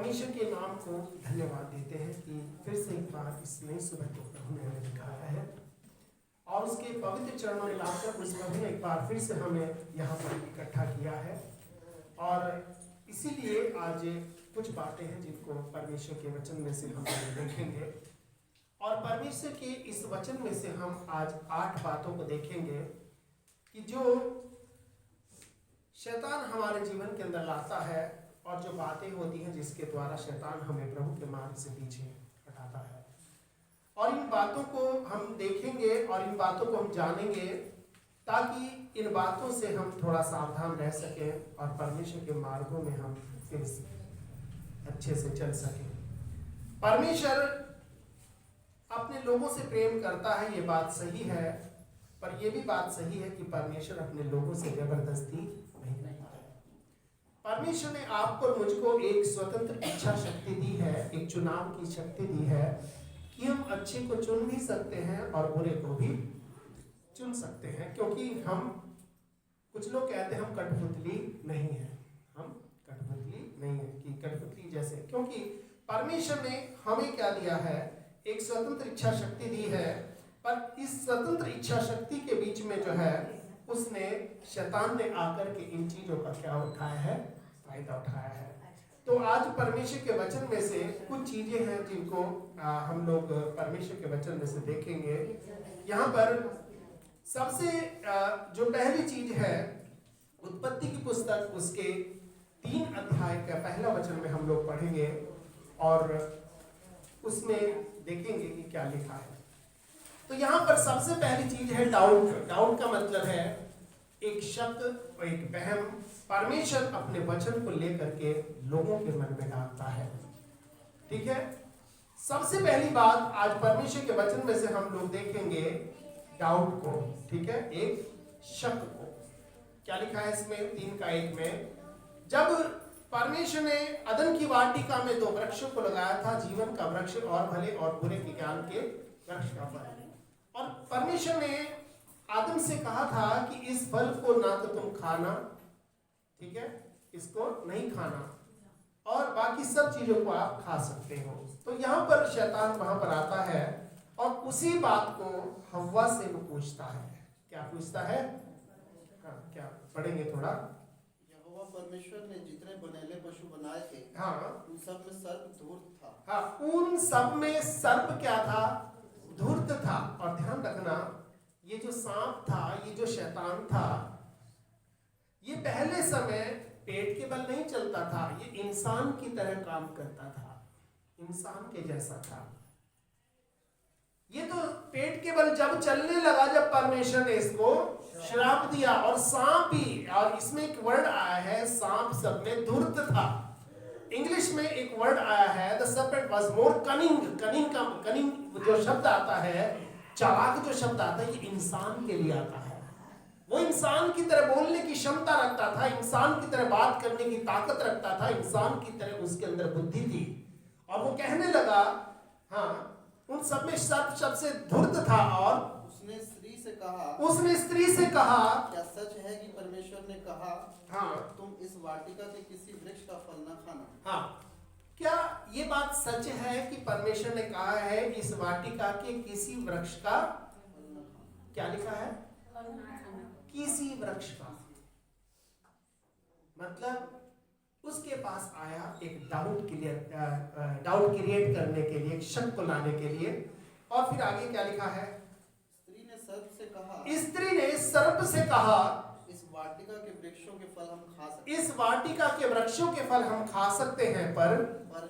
परमेश्वर के नाम को धन्यवाद देते हैं कि फिर से एक बार इस नई सुबह को प्रभु ने हमें दिखाया है और उसके पवित्र चरणों में लाकर उस प्रभु ने एक बार फिर से हमें यहाँ पर इकट्ठा किया है। और इसीलिए आज कुछ बातें हैं जिनको परमेश्वर के वचन में से हम देखेंगे और परमेश्वर के इस वचन में से हम आज 8 बातों को देखेंगे कि जो शैतान हमारे जीवन के अंदर लाता है और जो बातें होती हैं जिसके द्वारा शैतान हमें प्रभु के मार्ग से पीछे हटाता है। और इन बातों को हम देखेंगे और इन बातों को हम जानेंगे ताकि इन बातों से हम थोड़ा सावधान रह सकें और परमेश्वर के मार्गों में हम फिर अच्छे से चल सकें। परमेश्वर अपने लोगों से प्रेम करता है, ये बात सही है, पर यह भी बात सही है कि परमेश्वर अपने लोगों से जबरदस्ती नहीं करता है। परमेश्वर ने आपको और मुझको एक स्वतंत्र इच्छा शक्ति दी है, एक चुनाव की शक्ति दी है कि हम अच्छे को चुन भी सकते हैं और बुरे को भी चुन सकते हैं। क्योंकि हम कुछ लोग कहते हैं हम कठपुतली नहीं है, हम कठपुतली नहीं है कि कठपुतली जैसे, क्योंकि परमेश्वर ने हमें क्या दिया है, एक स्वतंत्र इच्छा शक्ति दी है। पर इस स्वतंत्र इच्छा शक्ति के बीच में जो है उसने शैतान ने आकर के इन चीजों का क्या उठाया है, फायदा उठाया है। तो आज परमेश्वर के वचन में से कुछ चीजें हैं जिनको हम लोग परमेश्वर के वचन में से देखेंगे। यहाँ पर सबसे जो पहली चीज है उत्पत्ति की पुस्तक उसके 3 अध्याय का पहला वचन में हम लोग पढ़ेंगे और उसमें देखेंगे कि क्या लिखा है। तो यहाँ पर सबसे पहली चीज है डाउट। डाउट का मतलब है एक शक और एक वहम परमेश्वर अपने वचन को लेकर के लोगों के मन में डालता है। ठीक है, सबसे पहली बात आज परमेश्वर के वचन में से हम लोग देखेंगे डाउट को। ठीक है, एक शक को। क्या लिखा है इसमें 3:1 में, जब परमेश्वर ने अदन की वाटिका में 2 वृक्षों को लगाया था, जीवन का वृक्ष और भले और बुरे के ज्ञान के वृक्ष का फल। और परमेश्वर ने आदम से कहा था कि इस फल को ना तो तुम खाना, ठीक है, इसको नहीं खाना, और बाकी सब चीजों को आप खा सकते हो। तो यहाँ पर शैतान वहां पर आता है और उसी बात को हव्वा से वो पूछता है। क्या पूछता है? क्या पढ़ेंगे थोड़ा। यहोवा परमेश्वर ने जितने बनेले पशु बनाए थे, हाँ, उन सब में सर्प धूर्त था। हाँ, उन सब में सर्प क्या था? धूर्त था। और ध्यान रखना, ये जो सांप था, ये जो शैतान था, ये पहले समय पेट के बल नहीं चलता था, ये इंसान की तरह काम करता था, इंसान के जैसा था। ये तो पेट के बल जब चलने लगा, जब परमेश्वर ने इसको श्राप दिया, और सांप भी, और इसमें एक वर्ड आया है, सांप सब में धूर्त था। इंग्लिश में एक वर्ड आया है, the serpent was more cunning. Cunning जो शब्द आता है, चालाक जो शब्द आता है, ये इंसान के लिए आता है। वो इंसान की तरह बोलने की क्षमता रखता था, इंसान की तरह बात करने की ताकत रखता था, इंसान की तरह उसके अंदर बुद्धि थी। और वो कहने लगा, हाँ, उन सब में सर्प सबसे धूर्त था। और उसने स्त्री से कहा, क्या सच है कि परमेश्वर ने कहा, हाँ, तुम इस वाटिका के किसी वृक्ष का फल न खाना? हाँ, क्या ये बात सच है कि परमेश्वर ने कहा है इस वाटिका के किसी वृक्ष का, क्या लिखा है, किसी वृक्ष का? मतलब उसके पास आया एक डाउट क्रिएट करने के लिए, एक शक को लाने के लिए। और फिर आगे क्या लिखा है? स्त्री ने सर्प से कहा, स्त्री ने सर्प से कहा, इस वाटिका के वृक्षों के फल हम खा सकते, इस वाटिका के वृक्षों के फल हम खा सकते हैं, पर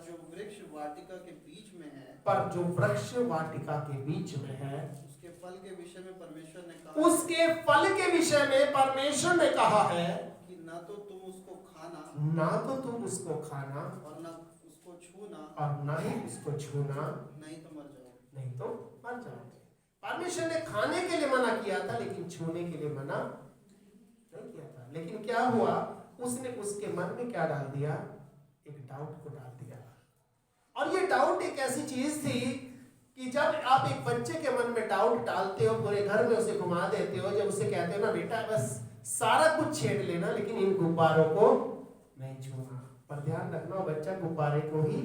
जो वृक्ष वाटिका के बीच में है, पर जो वृक्ष वाटिका के बीच में है, उसके फल के विषय में परमेश्वर ने कहा, उसके फल के विषय में परमेश्वर ने कहा है कि ना तो तुम उसको खाना, ना तो तुम उसको खाना, और ना उसको छूना, और ना ही उसको छूना, नहीं तो मर जाओगे, नहीं तो मर जाओगे। परमेश्वर ने खाने के लिए मना किया था, लेकिन छूने के लिए मना नहीं किया था। लेकिन क्या हुआ, उसने उसके मन में क्या डाल दिया? एक डाउट को डाल दिया। और ये डाउट एक ऐसी चीज थी कि जब आप एक बच्चे के मन में डाउट डालते हो, पूरे घर में उसे घुमा देते हो, जब उसे कहते हो ना बेटा बस सारा कुछ छेड़ लेना लेकिन इन गुब्बारों को नहीं छूना, पर ध्यान रखना वो बच्चा गुब्बारे को ही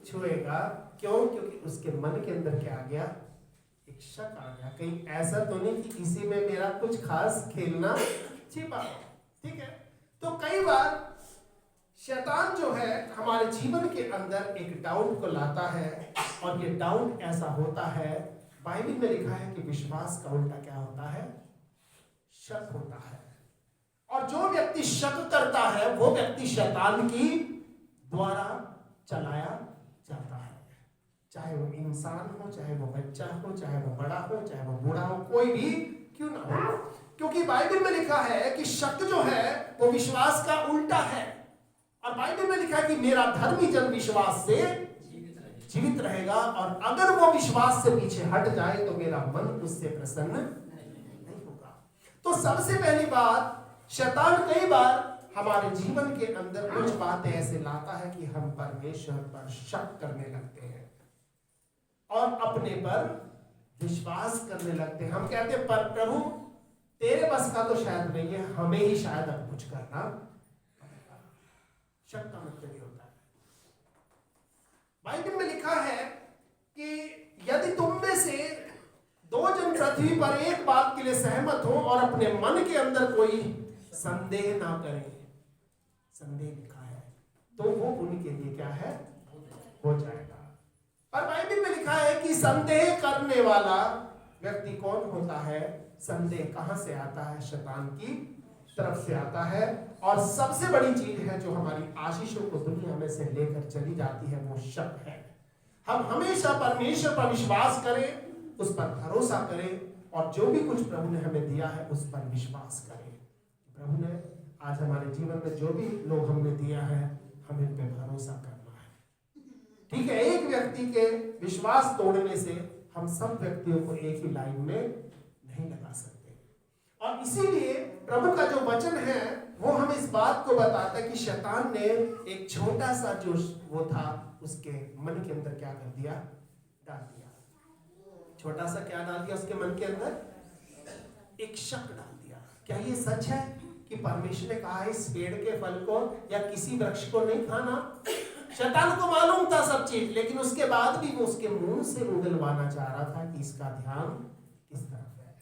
छुएगा। क्यों? क्योंकि उसके मन के अंदर क्या आ गया? एक शक आ गया, कहीं ऐसा तो नहीं कि इसी में मेरा कुछ खास खेलना छिपा हो। ठीक है, तो कई बार शैतान जो है हमारे जीवन के अंदर एक डाउट को लाता है, और ये डाउट ऐसा होता है, बाइबल में लिखा है कि विश्वास का उल्टा क्या होता है? शक होता है। और जो व्यक्ति शक करता है वो व्यक्ति शैतान की द्वारा चलाया जाता है, चाहे वो इंसान हो, चाहे वो बच्चा हो, चाहे वो बड़ा हो, चाहे वो बूढ़ा हो, कोई भी क्यों ना हो। क्योंकि बाइबल में लिखा है कि शक जो है वो विश्वास का उल्टा है, और बाइबल में लिखा है कि मेरा धर्मी जन विश्वास से जीवित रहेगा, और अगर वो विश्वास से पीछे हट जाए तो मेरा मन उससे प्रसन्न नहीं होगा। तो सबसे पहली बात, शैतान कई बार हमारे जीवन के अंदर कुछ बातें ऐसे लाता है कि हम परमेश्वर पर शक करने लगते हैं और अपने पर विश्वास करने लगते हैं। हम कहते हैं पर प्रभु तेरे बस का तो शायद नहीं है, हमें ही शायद अब कुछ करना पड़ेगा। शक का मतलब ये होता है, बाइबल में लिखा है कि यदि तुम में से 2 जन पृथ्वी पर एक बात के लिए सहमत हो और अपने मन के अंदर कोई संदेह ना करें, संदेह लिखा है, तो वो उनके लिए क्या है? हो जाएगा। और बाइबल में लिखा है कि संदेह करने वाला व्यक्ति कौन होता है? संदेह कहां से आता है? शैतान की तरफ से आता है। और सबसे बड़ी चीज है जो हमारी आशीषों को दुनिया में से लेकर चली जाती है, वो शक है। हम हमेशा परमेश्वर पर विश्वास करें, उस पर भरोसा करें, और जो भी कुछ प्रभु ने हमें दिया है उस पर विश्वास करें। प्रभु ने आज हमारे जीवन में जो भी लोग हमने दिया है, हमें इन पे भरोसा करना है। ठीक है, एक व्यक्ति के विश्वास तोड़ने से हम सब व्यक्तियों को एक ही लाइन में नहीं लगा सकते। और इसीलिए प्रभु का जो वचन है वो हमें इस बात को बताता है कि शैतान ने एक छोटा सा जो वो था उसके मन के अंदर क्या कर दिया? डाल दिया। छोटा सा क्या डाल दिया उसके मन के अंदर? एक शक डाल दिया। क्या ये सच है कि परमेश्वर ने कहा है इस पेड़ के फल को या किसी वृक्ष को नहीं खाना? शैतान को मालूम था सब चीज, लेकिन उसके बाद भी वो उसके मुंह से उगलवाना चाह रहा था कि इसका ध्यान किस तरफ है।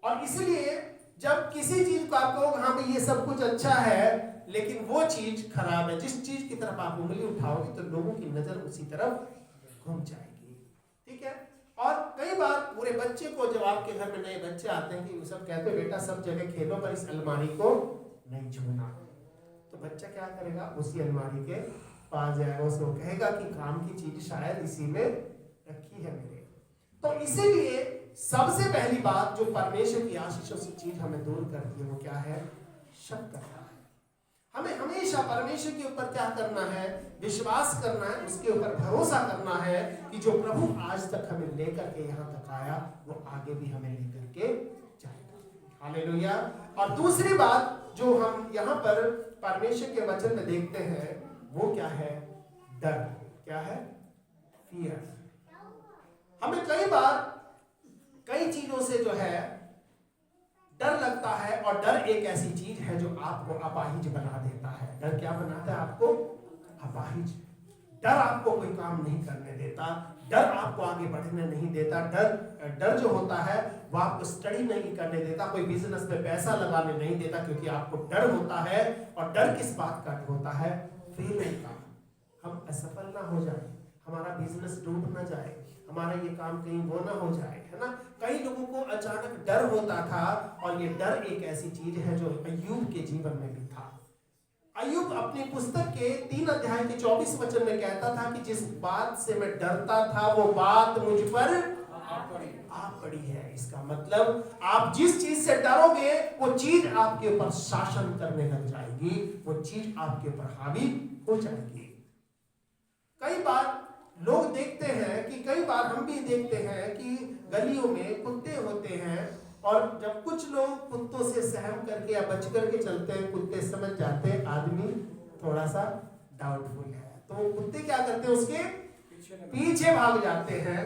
और इसलिए जब किसी चीज को आपको हाँ भाई ये सब कुछ अच्छा है लेकिन वो चीज खराब है, जिस चीज की तरफ आप उंगली उठाओगे तो लोगों की नजर उसी तरफ घूम जाएगी। ठीक है, और कई बार पूरे बच्चे को, जब आपके घर में नए बच्चे आते हैं कि सब कहते हैं बेटा सब जगह खेलो पर इस अलमारी को नहीं छूना, तो बच्चा क्या करेगा? उसी अलमारी के पास जाएगा, उसको कहेगा कि काम की चीज शायद इसी में रखी है मेरे। तो इसीलिए सबसे पहली बात जो परमेश्वर की आशीषों से चीज हमें दूर करती है वो क्या है? शक करना है। हमें हमेशा परमेश्वर के ऊपर क्या करना है? विश्वास करना है, उसके ऊपर भरोसा करना है कि जो प्रभु आज तक हमें लेकर के यहाँ तक आया वो आगे भी हमें लेकर के जाएगा। हालेलुया। और दूसरी बात जो हम यहाँ पर परमेश्वर के वचन में देखते हैं वो क्या है? डर। क्या है? फियर। हमें कई बार कई चीजों से जो है डर लगता है, और डर एक ऐसी चीज है जो आपको अपाहिज बना देता है। डर क्या बनाता है आपको? अपाहिज। डर आपको कोई काम नहीं करने देता, डर आपको आगे बढ़ने नहीं देता। डर जो होता है वो आपको स्टडी नहीं करने देता, कोई बिजनेस में पैसा लगाने नहीं देता, क्योंकि आपको डर होता है। और डर किस बात का होता है? फेलियर का। हम असफल ना हो जाए, हमारा बिजनेस डूब ना जाए, हमारा ये काम कहीं वो ना हो जाए, है ना। कई लोगों को अचानक डर होता था, और ये डर एक ऐसी चीज है जो अय्यूब के जीवन में भी था। अय्यूब अपनी पुस्तक के 3 अध्याय के 24 वचन में कहता था कि जिस बात से मैं डरता था वो बात मुझ पर आ पड़ी है। इसका मतलब आप जिस चीज से डरोगे वो चीज आपके ऊपर शासन करने लग जाएगी, वो चीज आपके ऊपर हावी हो जाएगी। कई बार लोग देखते हैं कि कई बार हम भी देखते हैं कि गलियों में कुत्ते होते हैं, और जब कुछ लोग कुत्तों से सहम करके या बच करके चलते हैं, कुत्ते समझ जाते हैं आदमी थोड़ा सा डाउटफुल है, तो कुत्ते क्या करते हैं? उसके पीछे भाग जाते हैं।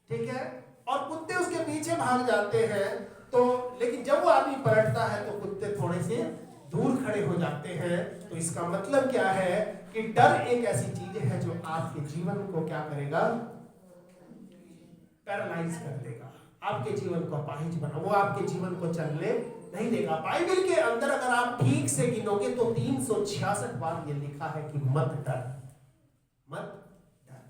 ठीक है, और कुत्ते उसके पीछे भाग जाते हैं, तो लेकिन जब वो आदमी पलटता है तो कुत्ते थोड़े से दूर खड़े हो जाते हैं, तो इसका मतलब क्या है कि डर एक ऐसी चीज है जो आपके जीवन को क्या करेगा, पैरालाइज कर देगा, आपके जीवन को अपाहिज बना, वो आपके जीवन को चलने नहीं देगा। बाइबल के अंदर अगर आप ठीक से गिनोगे तो 366 बार ये लिखा है कि मत डर, मत डर।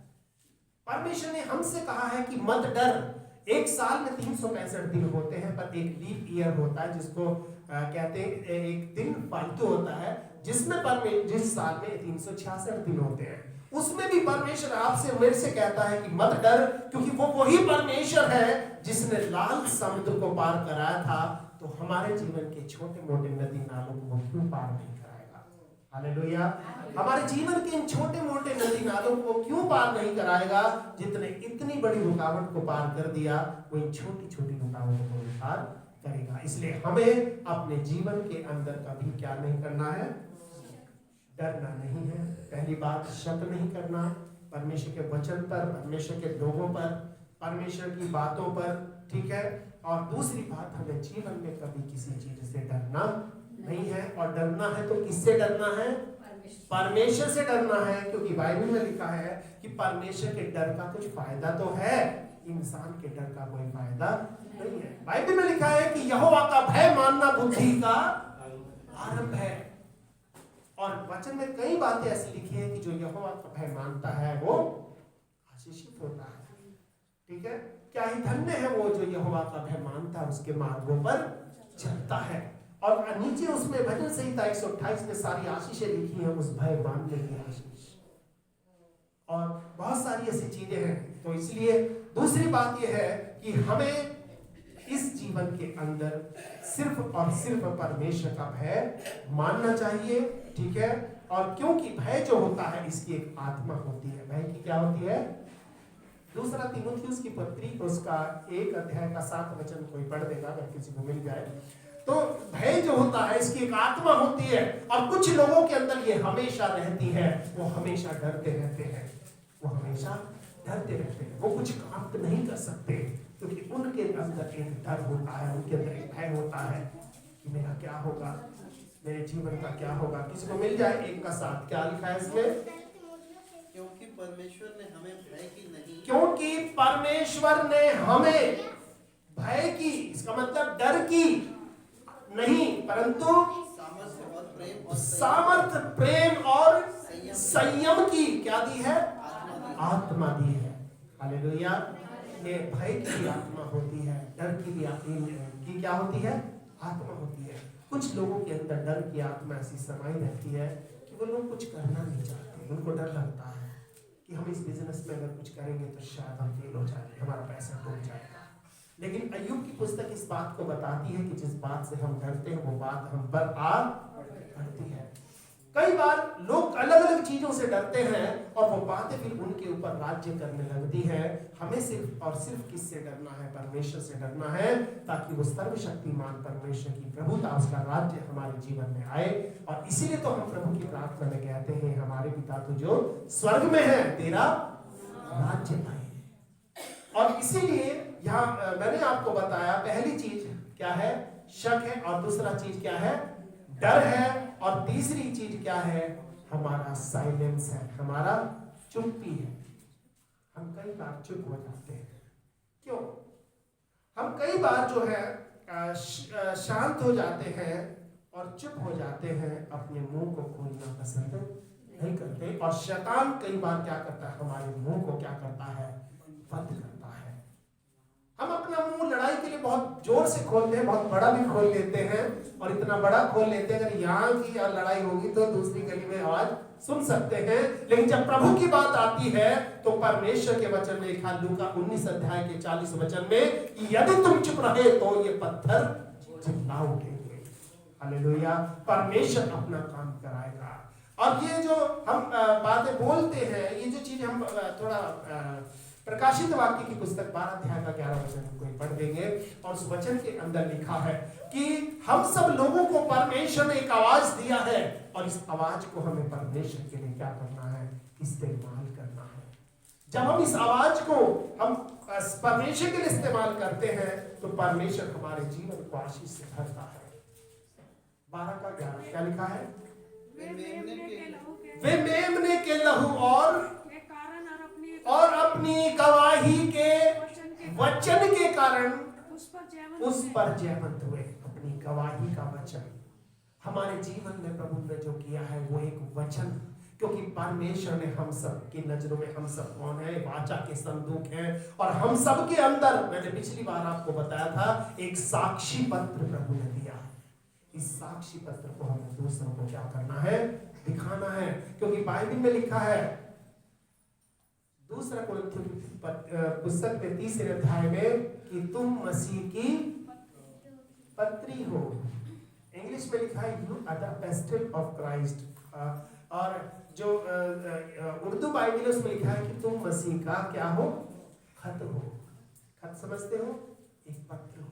परमेश्वर ने हमसे कहा है कि मत डर। एक साल में 365 दिन होते हैं, पर एक लीप ईयर होता है जिसको कहते हैं एक दिन फालतू होता है, जिसमें जिस साल में 366 दिन होते हैं, उसमें भी परमेश्वर आपसे मेरे से कहता है कि मत डर, क्योंकि वो वही परमेश्वर है जिसने लाल समुद्र को पार कराया था, तो हमारे जीवन के छोटे मोटे नदी नालों को वो क्यों पार नहीं कराएगा। हालेलुया। हमारे जीवन के इन छोटे मोटे नदी नालों को क्यों पार नहीं कराएगा, जितने इतनी बड़ी रुकावट को पार कर दिया, वो इन छोटी छोटी रुकावटों को भी पार करेगा। इसलिए हमें अपने जीवन के अंदर कभी क्या नहीं करना है, डरना नहीं है। पहली बात, शक नहीं करना परमेश्वर के वचन पर, परमेश्वर के लोगों पर, परमेश्वर की बातों पर, ठीक है। और दूसरी बात, हमें जीवन में कभी किसी चीज से डरना नहीं है। और डरना है तो किससे डरना है, परमेश्वर से डरना है, क्योंकि बाइबल में लिखा है कि परमेश्वर के डर का कुछ फायदा तो है, इंसान के डर का कोई फायदा नहीं है। बाइबल में लिखा है कि यहोवा का भय मानना बुद्धि का आरंभ है। और वचन में कई बातें ऐसी लिखी है कि जो यहोवा का भय मानता है वो आशीषित होता है, ठीक है। क्या ही धन्य है वो जो यहोवा का भय मानता है, उसके मार्गों पर चलता है। और नीचे उसमें भजन संहिता 128 में सारी आशीषें लिखी हैं, उस भय मानने की आशीष, और बहुत सारी ऐसी चीजें हैं। तो इसलिए दूसरी बात यह है कि हमें इस जीवन के अंदर सिर्फ और सिर्फ परमेश्वर का भय मानना चाहिए, ठीक है। और क्योंकि भय जो होता है इसकी एक आत्मा होती है। भय की क्या होती है, दूसरा तीमुथियुस की पत्री उसका 1 अध्याय का 7 वचन कोई पढ़ देगा अगर किसी को मिल जाए। तो भय जो होता है इसकी एक आत्मा होती है, और कुछ लोगों के अंदर ये हमेशा रहती है, वो हमेशा डरते रहते हैं, वो हमेशा डरते रहते हैं, वो कुछ काम नहीं कर सकते, क्योंकि उनके अंदर एक डर होता है, उनके अंदर एक भय होता है कि मेरा क्या होगा, मेरे जीवन का क्या होगा। किसी को मिल जाए 1 का 7, क्या लिखा है इसमें, क्योंकि परमेश्वर ने हमें भय की नहीं, क्योंकि परमेश्वर ने हमें भय की, इसका मतलब डर की नहीं, परंतु सामर्थ्य, प्रेम और संयम की क्या दी है, आत्मा दी है। हालेलुया। ये भय की आत्मा होती है, डर की भी की क्या होती है, आत्मा होती है। कुछ लोगों के अंदर डर की आत्मा ऐसी समाई रहती है कि वो लोग कुछ करना नहीं चाहते, उनको डर लगता है कि हम इस बिजनेस में अगर कुछ करेंगे तो शायद हम फेल हो जाएंगे, हमारा पैसा डूब जाएगा। लेकिन अय्यूब की पुस्तक इस बात को बताती है कि जिस बात से हम डरते हैं वो बात हम पर आ पड़ती है। कई बार लोग अलग अलग चीजों से डरते हैं और वो बातें फिर उनके ऊपर राज्य करने लगती है। हमें सिर्फ और सिर्फ किससे डरना है, परमेश्वर से डरना है, ताकि वो सर्वशक्तिमान परमेश्वर की प्रभुता, उसका राज्य हमारे जीवन में आए। और इसीलिए तो हम प्रभु की प्रार्थना में कहते हैं, हमारे पिता तो जो स्वर्ग में है, तेरा राज्य आए। और इसीलिए यहाँ मैंने आपको बताया, पहली चीज क्या है, शक है, और दूसरा चीज क्या है, डर है, और तीसरी चीज क्या है, हमारा साइलेंस है, हमारा चुप्पी है। हम कई बार चुप हो जाते हैं, क्यों? हम कई बार जो है शांत हो जाते हैं और चुप हो जाते हैं, अपने मुंह को खोलना पसंद नहीं करते। और शैतान कई बार क्या करता है, हमारे मुंह को क्या करता है, बंद करता है। हम अपना मुंह लड़ाई के लिए बहुत जोर से खोलते हैं, बहुत बड़ा भी खोल लेते हैं, और इतना बड़ा खोल लेते हैं अगर यहाँ की लड़ाई होगी तो दूसरी गली में आवाज सुन सकते हैं। लेकिन जब प्रभु की बात आती है तो परमेश्वर के वचन में लिखा, लूका 19 अध्याय के 40 वचन में, यदि तुम चुप रहे तो ये पत्थर चिल्ला उठेंगे। हालेलुया। परमेश्वर अपना काम कराएगा। और ये जो हम बातें बोलते हैं, ये जो चीज हम थोड़ा प्रकाशित वाक्य की पुस्तक 12 अध्याय का 11 वचन कोई पढ़ देंगे, और उस वचन के अंदर लिखा है कि हम सब लोगों को परमेश्वर ने एक आवाज दिया है, और इस आवाज को हमें परमेश्वर के लिए क्या करना है, इस्तेमाल करना है। जब हम इस आवाज को हम परमेश्वर के लिए इस्तेमाल करते हैं तो परमेश्वर हमारे जीवन को आशीष से भरता है। 12 का 11 क्या लिखा है? वे मेमने के लहू और अपनी गवाही के वचन के कारण उस पर जयवंत हुए। अपनी गवाही का वचन हमारे जीवन में प्रभु ने जो किया है वो एक वचन, क्योंकि परमेश्वर ने हम सब की नजरों में हम सब कौन है? वाचा के संदूक हैं, और हम सब के अंदर, मैंने पिछली बार आपको बताया था, एक साक्षी पत्र प्रभु ने दिया है। इस साक्षी पत्र को हमें दूसरों को क्या करना है? दिखाना है, क्योंकि बाइबल में लिखा है दूसरा कुरिन्थियों पुस्तक में 3 अध्याय में कि तुम मसीह की पत्री हो। इंग्लिश में लिखा है you are the epistle of Christ, और जो उर्दू बाइबल है उसमें लिखा है कि तुम मसीह का क्या हो? खत हो। खत समझते हो? एक पत्र हो।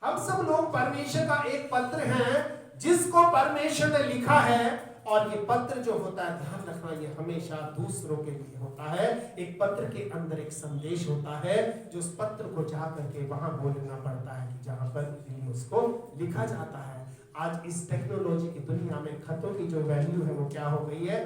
हम सब लोग परमेश्वर का एक पत्र हैं जिसको परमेश्वर ने लिखा है, और ये पत्र जो होता है, ध्यान रखना, ये हमेशा दूसरों के लिए होता है। एक पत्र के अंदर एक संदेश होता है जो उस पत्र को जा करके वहां बोलना पड़ता है कि जहां पर उसको लिखा जाता है। आज इस टेक्नोलॉजी की दुनिया में खतों की जो वैल्यू है वो क्या हो गई है?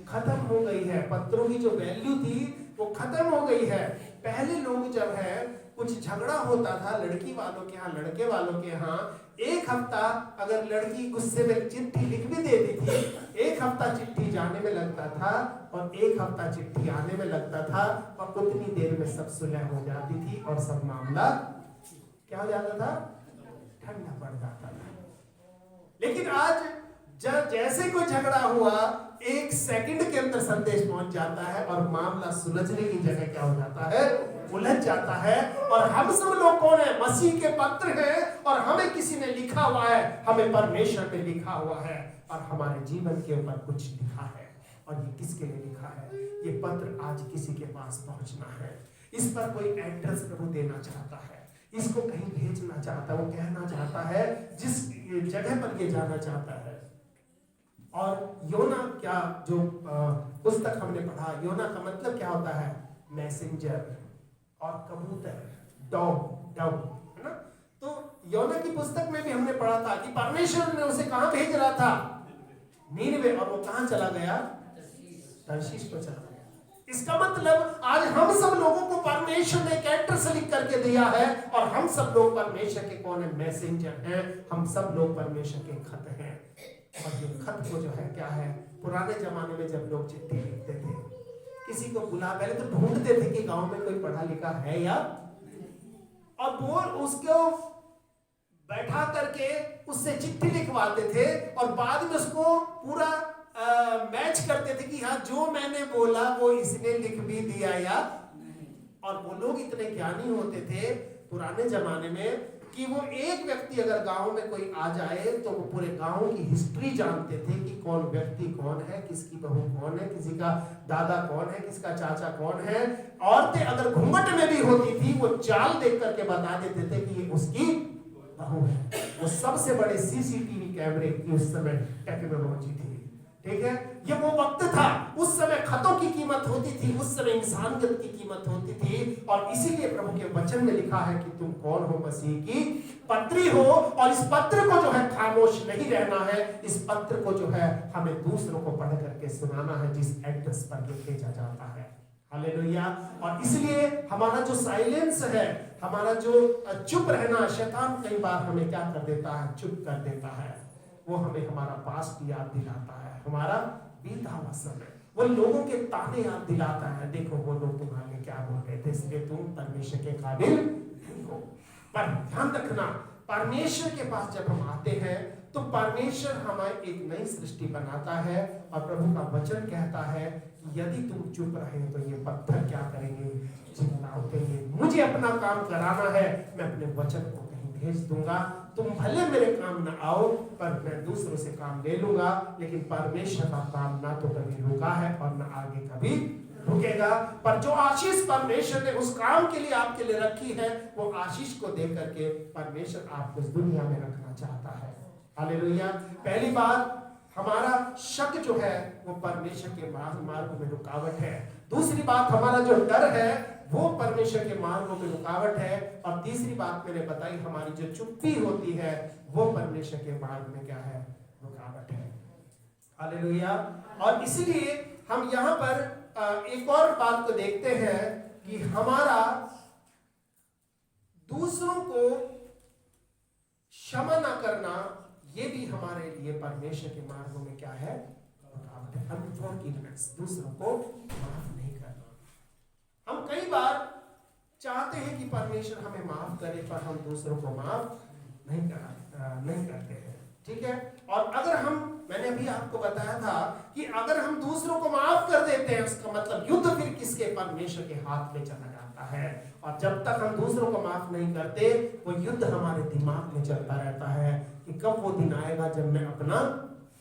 खत्म हो गई है। पत्रों की जो वैल्यू थी वो खत्म हो गई है। पहले लोग जब है कुछ झगड़ा होता था लड़की वालों के यहाँ लड़के वालों के यहाँ, एक हफ्ता अगर लड़की गुस्से में चिट्ठी लिख भी देती थी, एक हफ्ता चिट्ठी जाने में लगता था और एक हफ्ता चिट्ठी आने में लगता था, और उतनी देर में सब सुलह हो जाती थी और सब मामला क्या हो जाता था? ठंडा पड़ जाता था। लेकिन आज जब जैसे कोई झगड़ा हुआ, 1 सेकंड के अंदर संदेश पहुंच जाता है और मामला सुलझने की जगह क्या हो जाता है? उलझ जाता है। और हम सब लोग कौन है? मसीह के पत्र हैं, और हमें किसी ने लिखा हुआ है, हमें परमेश्वर ने लिखा हुआ है, और हमारे जीवन के ऊपर कुछ लिखा है। और ये किसके लिए लिखा है? ये पत्र आज किसी के पास पहुंचना है। इस पर कोई एड्रेस प्रभु देना चाहता है, इसको कहीं भेजना चाहता है, वो कहना चाहता है जिस जगह पर ये जाना चाहता है। और योना क्या जो पुस्तक हमने पढ़ा, योना का मतलब क्या होता है? मैसेंजर, और कबूतर डव है ना। तो योना की पुस्तक में भी हमने पढ़ा था कि परमेश्वर ने उसे कहां भेज रहा था? नीनवे, और वो कहां चला गया? तर्शीश को चला गया। इसका मतलब आज हम सब लोगों को परमेश्वर ने एक एड्रेस लिख करके दिया है, और हम सब लोग परमेश्वर के कौन है? मैसेंजर हैं। हम सब लोग परमेश्वर के खत हैं। और ये खत को जो है क्या है? पुराने जमाने में जब लोग चिट्ठी लिखते थे, किसी को बुला, पहले तो ढूंढते थे कि गांव में कोई पढ़ा लिखा है या, और वो उसको बैठा करके उससे चिट्ठी लिखवाते थे, और बाद में उसको पूरा मैच करते थे कि हाँ जो मैंने बोला वो इसने लिख भी दिया या। और वो लोग इतने ज्ञानी होते थे पुराने जमाने में कि वो एक व्यक्ति अगर गांव में कोई आ जाए तो वो पूरे गांव की हिस्ट्री जानते थे कि कौन व्यक्ति कौन है, किसकी बहू कौन है, किसी का दादा कौन है, किसका चाचा कौन है। औरतें अगर घूंघट में भी होती थी वो चाल देख करके बता देते थे कि ये उसकी बहू है। वो सबसे बड़े सीसीटीवी कैमरे की उस समय टेक्नोलॉजी थी, ठीक है। ये वो वक्त था, उस समय खतों की कीमत होती थी, उस समय इंसानियत की कीमत होती थी। और इसीलिए प्रभु के वचन में लिखा है कि तुम कौन हो? मसीह की पत्री हो। और इस पत्र को जो है खामोश नहीं रहना है, इस पत्र को जो है हमें दूसरों को पढ़ करके सुनाना है जिस एड्रेस पर भेजा जाता है। हालेलुया। और इसलिए हमारा जो साइलेंस है, हमारा जो चुप रहना, शैतान कई बार हमें क्या कर देता है? चुप कर देता है। वो हमें हमारा पास्ट याद दिलाता है, हमारा बीता हुआ समय, वो लोगों के ताने याद दिलाता है। देखो वो लोग तुम्हारे लिए क्या बोल रहे थे, इसलिए तुम परमेश्वर के काबिल नहीं हो। पर ध्यान रखना, परमेश्वर के पास जब हम आते हैं तो परमेश्वर हमारी एक नई सृष्टि बनाता है। और प्रभु का वचन कहता है यदि तुम चुप रहे तो ये पत्थर क्या करेंगे? चिल्ला उठेंगे। मुझे अपना काम कराना है, मैं अपने वचन को कहीं भेज दूंगा। तुम भले मेरे काम ना आओ, पर मैं दूसरों से काम ले लूंगा। लेकिन परमेश्वर का काम ना तो कभी रुका है और ना आगे कभी रुकेगा। पर जो आशीष परमेश्वर ने उस काम के लिए आपके लिए रखी है, वो आशीष को दे करके परमेश्वर आपको इस दुनिया में रखना चाहता है। हालेलुया। पहली बात, हमारा शक जो है वो परमेश्वर के मार्ग में रुकावट है। दूसरी बात, हमारा जो डर है वो परमेश्वर के मार्गों में रुकावट है। और तीसरी बात मैंने बताई, हमारी जो चुप्पी होती है वो परमेश्वर के मार्ग में क्या है, रुकावट है। हालेलुया। और इसलिए हम यहाँ पर एक और बात को देखते हैं कि हमारा दूसरों को क्षमा ना करना, ये भी हमारे लिए परमेश्वर के मार्गों में क्या है, रुकावट है। अनफॉरगिवनेस, दूसरों को माफ नहीं करना। हम कई बार चाहते हैं कि परमेश्वर हमें माफ करे, पर हम दूसरों को माफ नहीं करते हैं। ठीक है। और अगर मैंने अभी आपको बताया था कि अगर हम दूसरों को माफ कर देते हैं, उसका मतलब युद्ध फिर किसके, परमेश्वर के हाथ में चला जाता है। और जब तक हम दूसरों को माफ नहीं करते, वो युद्ध हमारे दिमाग में चलता रहता है कि कब वो दिन आएगा जब मैं अपना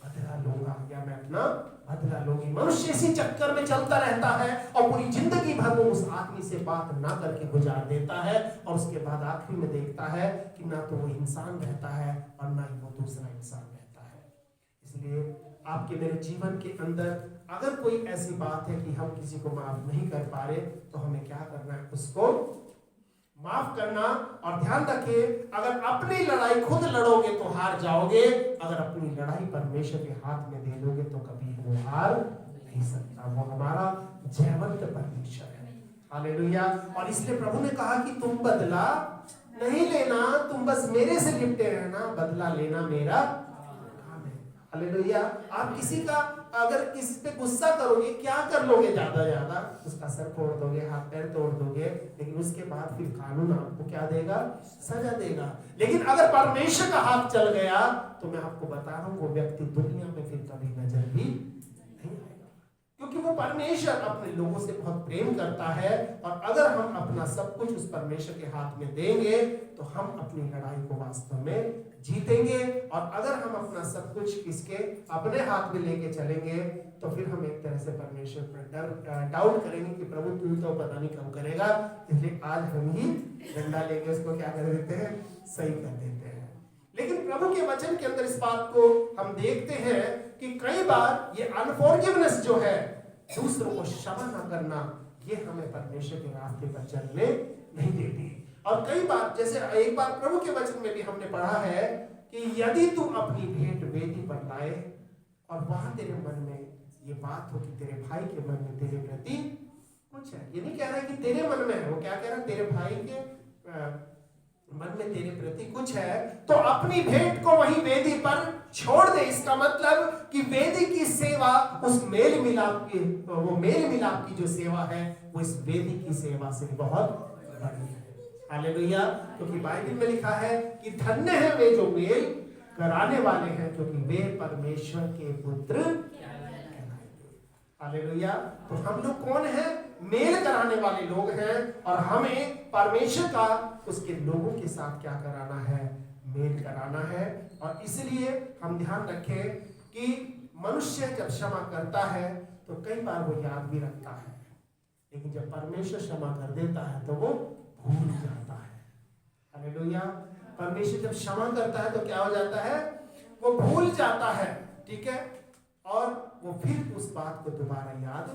बदला लूंगा, या मैं अपना बदला लूंगी। मनुष्य इसी चक्कर में चलता रहता है और पूरी जिंदगी भर वो उस आदमी से बात ना करके गुजार देता है, और उसके बाद आखिरी में देखता है कि ना तो वो इंसान रहता है और ना ही वो दूसरा इंसान रहता है। इसलिए आपके मेरे जीवन के अंदर अगर कोई ऐसी बात है कि हम किसी को माफ नहीं कर पा रहे, तो हमें क्या करना है, उसको माफ करना। और ध्यान रखिए, अगर अपनी लड़ाई खुद लड़ोगे तो हार जाओगे, अगर अपनी लड़ाई परमेश्वर के हाथ में दे दोगे तो कभी वो हार नहीं सकता। वो हमारा जयवंत परमेश्वर है। हालेलुया। और इसलिए प्रभु ने कहा कि तुम बदला नहीं लेना, तुम बस मेरे से लिपटे रहना, बदला लेना मेरा काम है। हालेलुया। आप किसी का अगर किसी पे गुस्सा करोगे, क्या कर लोगे, ज्यादा उसका सर फोड़ दोगे, हाथ पैर तोड़ दोगे, लेकिन उसके बाद फिर कानून आपको क्या देगा, सजा देगा। लेकिन अगर परमेश्वर का हाथ चल गया तो मैं आपको बता रहा हूं, वो व्यक्ति दुनिया में फिर कभी नजर भी नहीं आएगा, क्योंकि वो परमेश्वर अपने लोगों से बहुत प्रेम करता है। और अगर हम अपना सब कुछ उस परमेश्वर के हाथ में देंगे तो हम अपनी लड़ाई को वास्तव में जीतेंगे। और अगर हम अपना सब कुछ किसके, अपने हाथ में लेके चलेंगे, तो फिर हम एक तरह से परमेश्वर पर डाउट करेंगे कि प्रभु तू तो पता नहीं कब करेगा, इसलिए आज हम ही डंडा लेके उसको क्या कर देते हैं, सही कर देते हैं। लेकिन प्रभु के वचन के अंदर इस बात को हम देखते हैं कि कई बार ये अनफॉरगिवनेस जो है, दूसरों को क्षमा न करना, ये हमें परमेश्वर के रास्ते पर चलने नहीं देती। और कई बार, जैसे एक बार प्रभु के वचन में भी हमने पढ़ा है कि यदि तू अपनी भेंट वेदी पर लाए और वहां तेरे मन में ये बात हो कि तेरे भाई के मन में तेरे प्रति कुछ है, ये नहीं कह रहा है कि तेरे मन में है, वो क्या कह रहा है, तेरे भाई के मन में तेरे प्रति कुछ है, तो अपनी भेंट को वहीं वेदी पर छोड़ दे। इसका मतलब कि वेदी की सेवा, उस मेल मिलाप की, वो मेल मिलाप की जो सेवा है, वो इस वेदी की सेवा से बहुत बड़ी है। हालेलुया। क्योंकि बाइबल में लिखा है कि धन्य है वे जो मेल कराने वाले हैं, क्योंकि वे परमेश्वर के पुत्र। हालेलुया। तो हम लोग कौन है, मेल कराने वाले लोग हैं, और हमें परमेश्वर का उसके लोगों के साथ क्या कराना है, मेल कराना है। और इसलिए हम ध्यान रखें कि मनुष्य जब क्षमा करता है तो कई बार वो याद भी रखता है, लेकिन जब परमेश्वर क्षमा कर देता है तो वो भूल जाता है। हालेलुया। परमेश्वर जब क्षमा करता है तो क्या हो जाता है, वो भूल जाता है। ठीक है। और वो फिर उस बात को दोबारा याद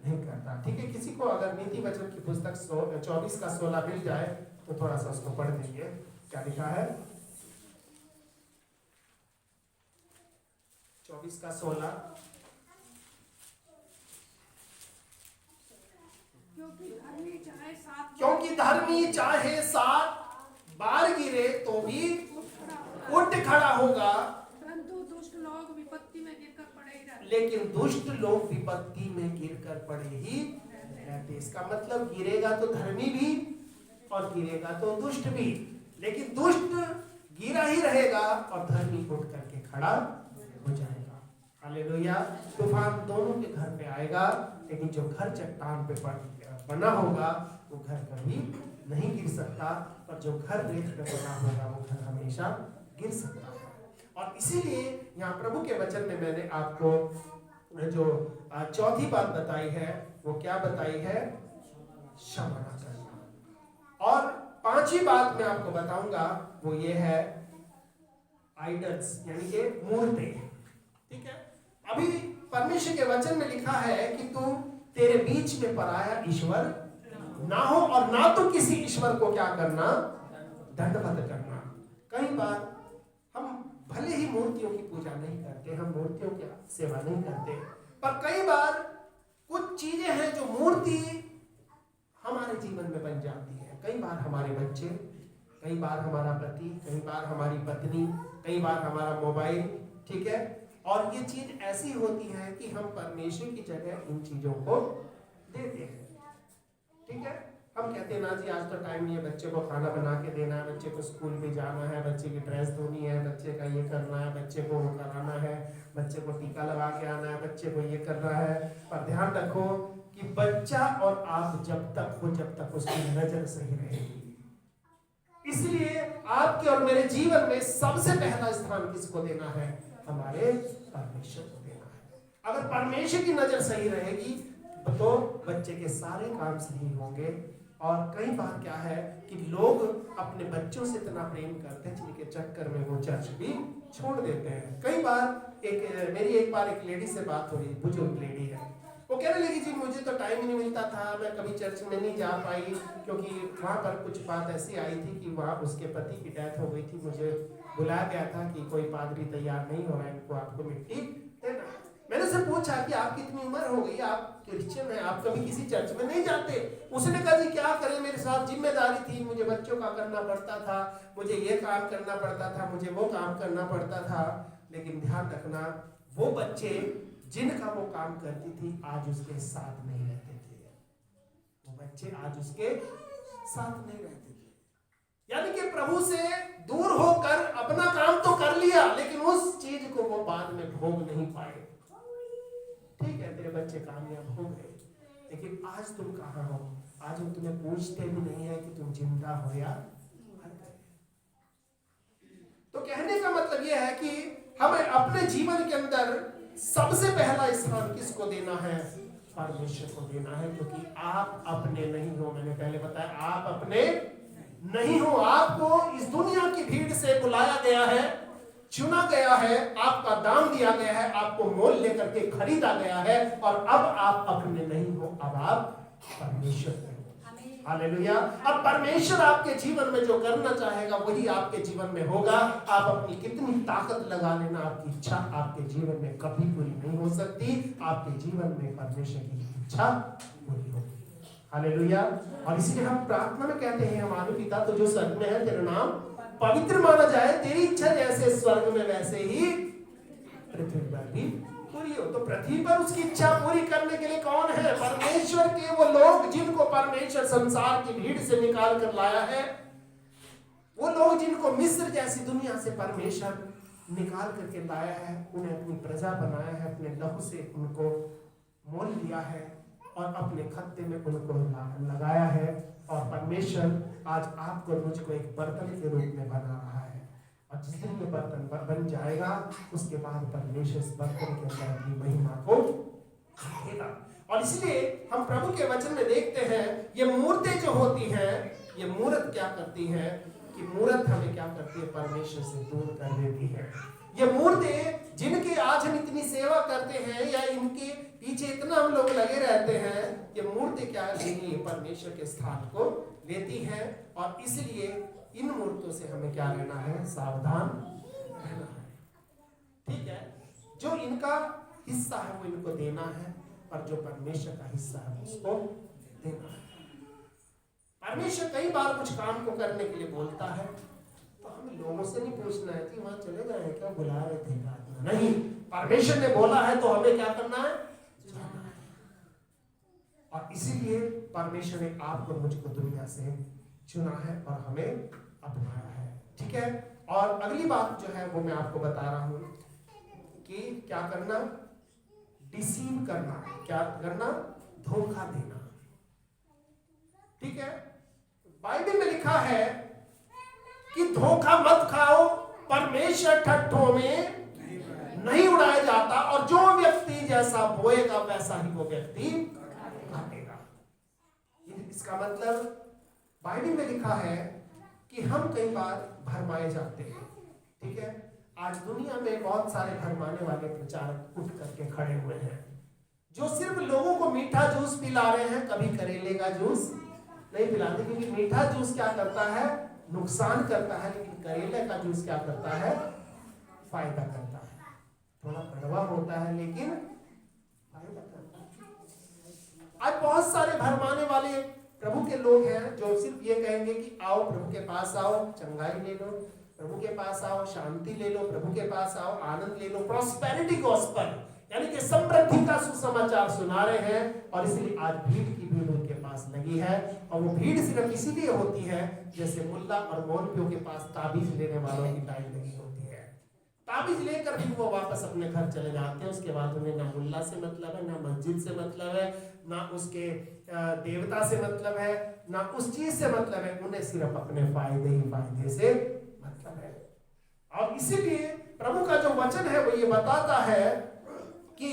नहीं करता। ठीक है। किसी को अगर नीति वचन की पुस्तक 24 का 16 मिल जाए तो थोड़ा सा उसको पढ़ देंगे, क्या लिखा है। 24 का 16। क्योंकि धर्मी चाहे 7 बार गिरे तो भी उठ खड़ा होगा, परंतु दुष्ट लोग विपत्ति में गिरकर पड़े ही रहते। लेकिन दुष्ट लोग विपत्ति में गिरकर पड़े ही रहते। इसका मतलब गिरेगा तो धर्मी भी और गिरेगा तो दुष्ट भी, लेकिन दुष्ट गिरा ही रहेगा और धर्मी उठ करके खड़ा हो जाएगा। हालेलुया। तूफान दोनों के घर पे आएगा, लेकिन जो घर चट्टान पे बना होगा वो घर कभी नहीं गिर सकता, और जो घर रेत पे बना होगा वो घर हमेशा गिर सकता है। और इसीलिए यहाँ प्रभु के वचन में मैंने आपको जो चौथी बात बताई है, वो क्या बताई है, क्षमा करना। और पांचवी बात मैं आपको बताऊंगा वो ये है आइडल्स, यानी कि मूर्तें। ठीक है। अभी परमेश्वर के वचन में लिखा है कि तू तेरे बीच में पराया ईश्वर ना हो, और ना तो किसी ईश्वर को क्या करना, दंडवत करना। कई बार हम भले ही मूर्तियों की पूजा नहीं करते, हम मूर्तियों की सेवा नहीं करते, पर कई बार कुछ चीजें हैं जो मूर्ति हमारे जीवन में बन जाती है। कई बार हमारे बच्चे, कई बार हमारा पति, कई बार हमारी पत्नी, कई बार हमारा मोबाइल, ठीक है। और ये चीज ऐसी होती है कि हम परमेश्वर की जगह इन चीजों को देते हैं, ठीक है। हम कहते हैं ना जी आज तो टाइम नहीं है, बच्चे को खाना बना के देना है, बच्चे को स्कूल में जाना है, बच्चे की ड्रेस धोनी है, बच्चे का ये करना है, बच्चे को वो कराना है, बच्चे को टीका लगा के आना है, बच्चे को ये करना है। पर ध्यान रखो कि बच्चा और आप जब तक हो, जब तक उसकी नजर सही रहेगी। इसलिए आपके और मेरे जीवन में सबसे पहला स्थान किसको देना है, हमारे परमेश्वर को देना है। अगर परमेश्वर की नजर सही रहेगी तो बच्चे के सारे काम सही होंगे। और कई बार क्या है कि लोग अपने बच्चों से इतना प्रेम करते हैं जिनके चक्कर में वो चर्च भी छोड़ देते हैं। कई बार मेरी एक बार एक लेडी से बात हुई, बुजुर्ग लेडी है, वो कहने लगी जी मुझे तो टाइम ही नहीं मिलता था, मैं कभी चर्च में नहीं जा पाई क्योंकि वहाँ पर कुछ बात ऐसी आई थी कि वहाँ उसके पति की डेथ हो गई थी, मुझे बुलाया गया था कि कोई पादरी तैयार नहीं हो रहा है, इनको आपको मिट्टी देना। मैंने उससे पूछा कि आपकी इतनी उम्र हो गई, आप क्रिश्चियन हैं, आप कभी किसी चर्च में नहीं जाते? उसने कहा जी क्या करें, मेरे साथ जिम्मेदारी थी, मुझे बच्चों का करना पड़ता था, मुझे ये काम करना पड़ता था, मुझे वो काम करना पड़ता था। लेकिन ध्यान रखना, वो बच्चे जिनका वो काम करती थी आज उसके साथ नहीं रहते थे, वो बच्चे आज उसके साथ नहीं रहते थे। यानी कि प्रभु से दूर होकर अपना काम तो कर लिया, लेकिन उस चीज को वो बाद में भोग नहीं पाए। ठीक है, तेरे बच्चे कामयाब हो गए, लेकिन आज तुम कहाँ हो? आज हम तुम्हें पूछते भी नहीं है कि तुम जिंदा हो या मर गए। तो कहने का मतलब यह है कि हमें अपने जीवन के अंदर सबसे पहला स्थान किसको देना है? परमेश्वर को देना है, क्योंकि आप अपने नहीं हो। मैंने पहले बताया, आप अपने नहीं हो। आपको इस दुनिया की भीड़ से बुलाया गया है, चुना गया है, आपका दाम दिया गया है, आपको मोल लेकर के खरीदा गया है, और अब आप अपने नहीं हो, अब आप परमेश्वर के हो। हालेलुया। अब परमेश्वर आपके जीवन में जो करना चाहेगा वही आपके जीवन में होगा। आप अपनी कितनी ताकत लगा लेना, आपकी इच्छा आपके जीवन में कभी पूरी नहीं हो सकती। आपके जीवन में परमेश्वर की इच्छा पूरी होगी। हालेलुया। और इसलिए हम प्रार्थना में कहते हैं, हमारे पिता तो जो स्वर्ग में है, तेरा नाम पवित्र माना जाए, तेरी इच्छा जैसे स्वर्ग में वैसे ही पृथ्वी पर भी पूरी हो। तो पृथ्वी पर उसकी इच्छा पूरी करने के लिए कौन है? परमेश्वर के वो लोग जिनको परमेश्वर संसार की भीड़ से निकाल कर लाया है, वो लोग जिनको मिस्र जैसी दुनिया से परमेश्वर निकाल करके लाया है, उन्हें अपनी प्रजा बनाया है, अपने लहू से उनको मोल लिया है और अपने खत्ते में उनको लगाया है। और परमेश्वर आज आपको मुझको एक बर्तन के रूप में बना रहा है, और जिस दिन ये बर्तन बन जाएगा उसके बाद परमेश्वर इस बर्तन के अंदर अपनी महिमा को रखेगा। और इसलिए हम प्रभु के वचन में देखते हैं, ये मूर्तें जो होती हैं, ये मूर्त क्या करती है कि मूर्त हमें क्या करती है? परमेश्वर से दूर कर देती है। ये मूर्तें जिनकी आज हम इतनी सेवा करते हैं या इनके पीछे इतना हम लोग लगे रहते हैं, ये मूर्तें क्या लेंगी? परमेश्वर के स्थान को लेती हैं। और इसलिए इन मूर्तों से हमें क्या रहना है? सावधान रहना है। ठीक है, जो इनका हिस्सा है वो इनको देना है, और जो परमेश्वर का हिस्सा है उसको देना है। परमेश्वर कई बार कुछ काम को करने के लिए बोलता है, तो हमें लोगों से नहीं पूछना है कि वहां चले गए क्या, बुला रहे थे नहीं। परमेश्वर ने बोला है तो हमें क्या करना है? जाना है। और इसीलिए परमेश्वर ने आपको मुझको दुनिया से चुना है और हमें अपनाया है। ठीक है, और अगली बात जो है वो मैं आपको बता रहा हूं कि क्या करना? डिसीव करना। क्या करना? धोखा देना। ठीक है, बाइबल में लिखा है कि धोखा मत खाओ, परमेश्वर ठट्ठों में नहीं उड़ाया जाता, और जो व्यक्ति जैसा बोएगा वैसा ही वो व्यक्ति काटेगा। इसका मतलब बाइबल में लिखा है कि हम कई बार भरमाए जाते हैं। ठीक है, आज दुनिया में बहुत सारे भरमाने वाले प्रचारक उठ करके खड़े हुए हैं, जो सिर्फ लोगों को मीठा जूस पिला रहे हैं, कभी करेले का जूस नहीं पिलाते, क्योंकि मीठा जूस क्या करता है, नुकसान करता है, लेकिन करेले का जूस क्या करता है, फायदा करता है। थोड़ा कड़वा होता है लेकिन फायदा करता है। आज बहुत सारे भरमाने वाले प्रभु के लोग हैं जो सिर्फ ये कहेंगे कि आओ प्रभु के पास आओ, चंगाई ले लो, प्रभु के पास आओ, शांति ले लो, प्रभु के पास आओ, आनंद ले लो, प्रॉस्पेरिटी गॉस्पेल यानी कि समृद्धि का सुसमाचार सुना रहे हैं। और इसलिए आज भीड़ की भीड़ उनके पास लगी है, और वो भीड़ सिर्फ इसीलिए होती है जैसे मुल्ला और मौलवियों के पास ताबीज लेने वालों की लाइन लगी होती है। ताबीज लेकर भी वो वापस अपने घर चले जाते हैं। उसके बाद उन्हें ना मुल्ला से मतलब है, ना मस्जिद से मतलब है, ना उसके देवता से मतलब है, ना उस चीज से मतलब है, उन्हें सिर्फ अपने फायदे ही फायदे से मतलब है। और इसीलिए प्रभु का जो वचन है वो ये बताता है कि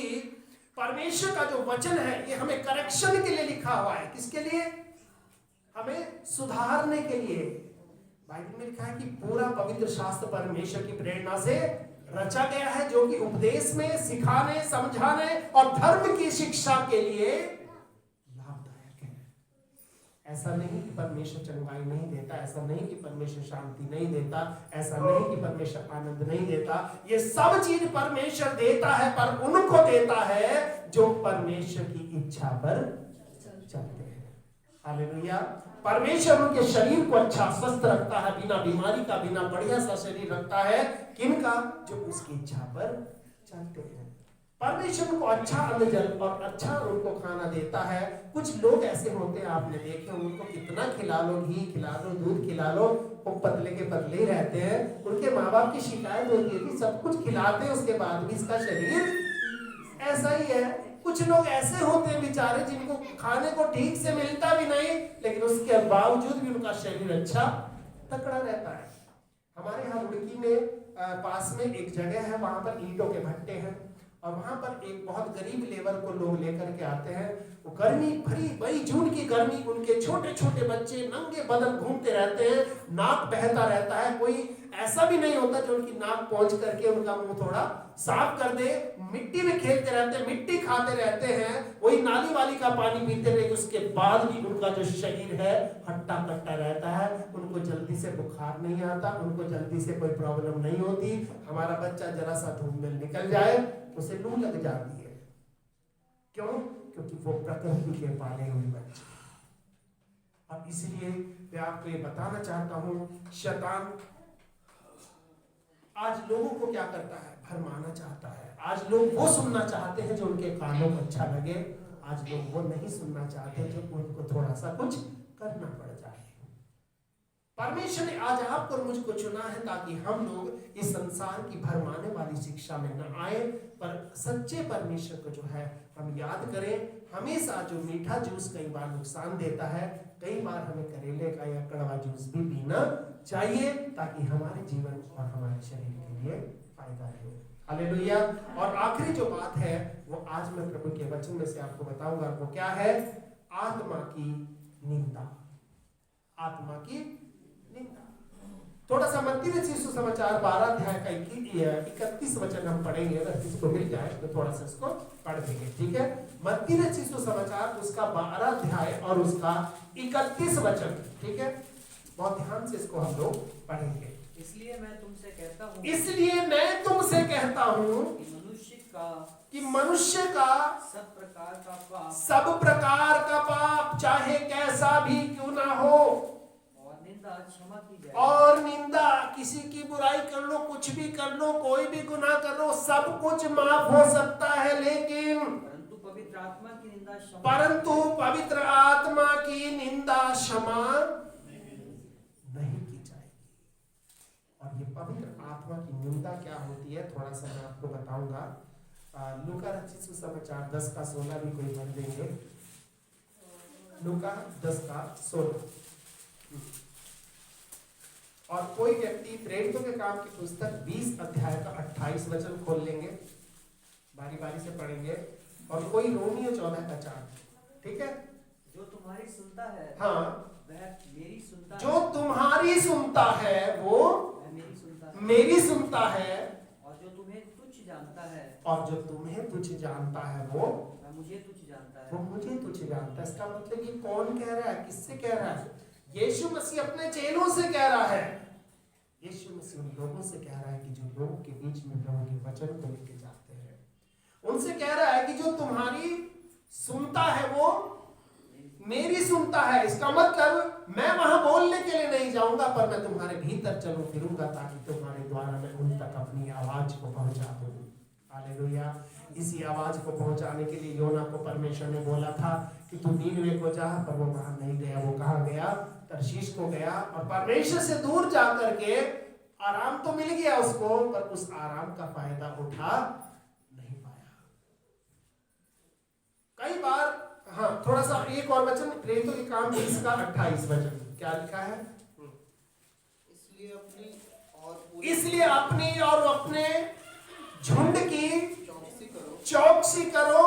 परमेश्वर का जो वचन है ये हमें करेक्शन के लिए लिखा हुआ है। किसके लिए? हमें सुधारने के लिए। बाइबल में लिखा है कि पूरा पवित्र शास्त्र परमेश्वर की प्रेरणा से रचा गया है, जो कि उपदेश में, सिखाने, समझाने और धर्म की शिक्षा के लिए लाभदायक है। ऐसा नहीं कि परमेश्वर चंगाई नहीं देता, ऐसा नहीं कि परमेश्वर शांति नहीं देता, ऐसा नहीं कि परमेश्वर आनंद नहीं देता। ये सब चीज परमेश्वर देता है, पर उनको देता है जो परमेश्वर की इच्छा पर चलते हैं। हालेलुया। परमेश्वर उनके शरीर को अच्छा स्वस्थ रखता है, बिना बीमारी का, बिना बढ़िया सा शरीर रखता है। किनका? जो उसकी इच्छा पर चलते हैं। परमेश्वर उनको अच्छा अन्न जल और अच्छा उनको खाना देता है। कुछ लोग ऐसे होते हैं, आपने देखे, उनको कितना खिला लो, घी खिला लो, दूध खिला लो, वो पतले के पतले ही रहते हैं। उनके माँ बाप की शिकायत होती है कि सब कुछ खिलाते हैं, उसके बाद भी इसका शरीर ऐसा ही है। कुछ लोग ऐसे होते हैं बेचारे जिनको खाने को ठीक से मिलता भी नहीं, लेकिन उसके बावजूद भी उनका शरीर अच्छा तकड़ा रहता है। हमारे यहाँ रुड़की में पास में एक जगह है, वहां पर ईंटों के भट्टे हैं, और वहां पर एक बहुत गरीब लेबर को लोग लेकर के आते हैं। वो गर्मी भरी मई जून की गर्मी, उनके छोटे छोटे बच्चे नंगे बदन घूमते रहते हैं, नाक बहता रहता है। कोई ऐसा भी नहीं होता जो उनकी नाक पहुंच करके उनका मुंह थोड़ा साफ कर दे। मिट्टी में खेलते रहते हैं, मिट्टी खाते रहते हैं, वही नाली वाली का पानी पीते रहे। उसके बाद भी उनका जो शरीर है हट्टा कट्टा रहता है। उनको जल्दी से बुखार नहीं आता, उनको जल्दी से कोई प्रॉब्लम नहीं होती। हमारा बच्चा जरा सा धूप में निकल जाए उसे लू लग जाती है। क्यों? क्योंकि वो प्रकृति के पाले हुए बच्चे। अब इसलिए मैं आपको ये बताना चाहता हूं, शैतान आज लोगों को क्या करता है? भरमाना चाहता है। आज लोग वो सुनना चाहते हैं जो उनके कानों को अच्छा लगे। आज लोग वो नहीं सुनना चाहते जो उनको थोड़ा सा कुछ करना पड़ जाए। परमेश्वर ने आज आपको और मुझको चुना है ताकि हम लोग इस संसार की भरमाने वाली शिक्षा में न आए, पर सच्चे परमेश्वर को जो है हम याद करें। हमेशा जो मीठा जूस कई बार नुकसान देता है, कई बार हमें करेले का या कड़वा जूस भी पीना चाहिए, ताकि हमारे जीवन और हमारे शरीर के लिए फायदा रहे। हालेलुया। और आखिरी जो बात है वो आज मैं प्रभु के वचन में से आपको बताऊंगा, वो क्या है? आत्मा की निंदा। आत्मा की निंदा। थोड़ा सा मत्ती रचित सुसमाचार 12 अध्याय का 31 वचन हम पढ़ेंगे। अगर किसी को मिल जाए तो थोड़ा सा इसको पढ़ देंगे, ठीक है? मत्ती रचित सुसमाचार उसका 12 अध्याय और उसका 31 वचन, ठीक है? बहुत ध्यान से इसको हम लोग पढ़ेंगे। इसलिए मैं तुमसे कहता हूँ कि मनुष्य का सब प्रकार का पाप चाहे कैसा भी क्यों ना हो, और निंदा क्षमा की जाए। और निंदा, किसी की बुराई कर लो, कुछ भी कर लो, कोई भी गुनाह कर लो, सब कुछ माफ हो सकता है, लेकिन परंतु पवित्र आत्मा की निंदा क्षमा नहीं की जाएगी। और ये पवित्र आत्मा की निंदा क्या होती है, थोड़ा सा मैं आपको बताऊंगा। लूका रचित सुसमाचार 10 का 16 भी कोई पढ़ देंगे। लूका 10 का 16। और कोई व्यक्ति प्रेरितों के काम की पुस्तक 20 अध्याय का 28 वचन खोल लेंगे, बारी बारी से पढ़ेंगे। और कोई रोमियो 14 का 4, ठीक है? जो तुम्हारी सुनता है, हाँ, वह मेरी सुनता जो तुम्हारी सुनता है वो मेरी सुनता है, मेरी सुनता है, और जो तुम्हें तुच्छ जानता है और जो तुम्हें तुझ जानता है वो मुझे तुझ जानता वो है। मुझे तुझ जानता है। इसका मतलब ये कौन कह रहा है, किससे कह रहा है? यीशु मसीह अपने चेलों से कह रहा है। यीशु मसीह उन लोगों से कह रहा है कि जो लोगों के बीच में प्रभु के वचन को लेके जाते हैं, उनसे कह रहा है कि जो तुम्हारी सुनता है वो मेरी सुनता है। इसका मतलब मैं वहां बोलने के लिए नहीं जाऊंगा, पर मैं तुम्हारे भीतर चलूं फिरूंगा ताकि तुम्हारे द्वारा मैं उन तक अपनी आवाज को पहुंचा दूं। हालेलुया। इसी आवाज को पहुंचाने के लिए योना को परमेश्वर ने बोला था कि तू नीनवे को जा, पर वो वहां नहीं गया। वो कहां गया? तर्शीश को गया, और परमेश्वर से दूर जा करके आराम तो मिल गया उसको, पर उस आराम का फायदा उठा नहीं पाया। कई बार हाँ, थोड़ा सा एक और वचन, प्रेरितों के काम 20 का 28 वचन क्या लिखा है? इसलिए अपनी और अपने झुंड की चौकसी करो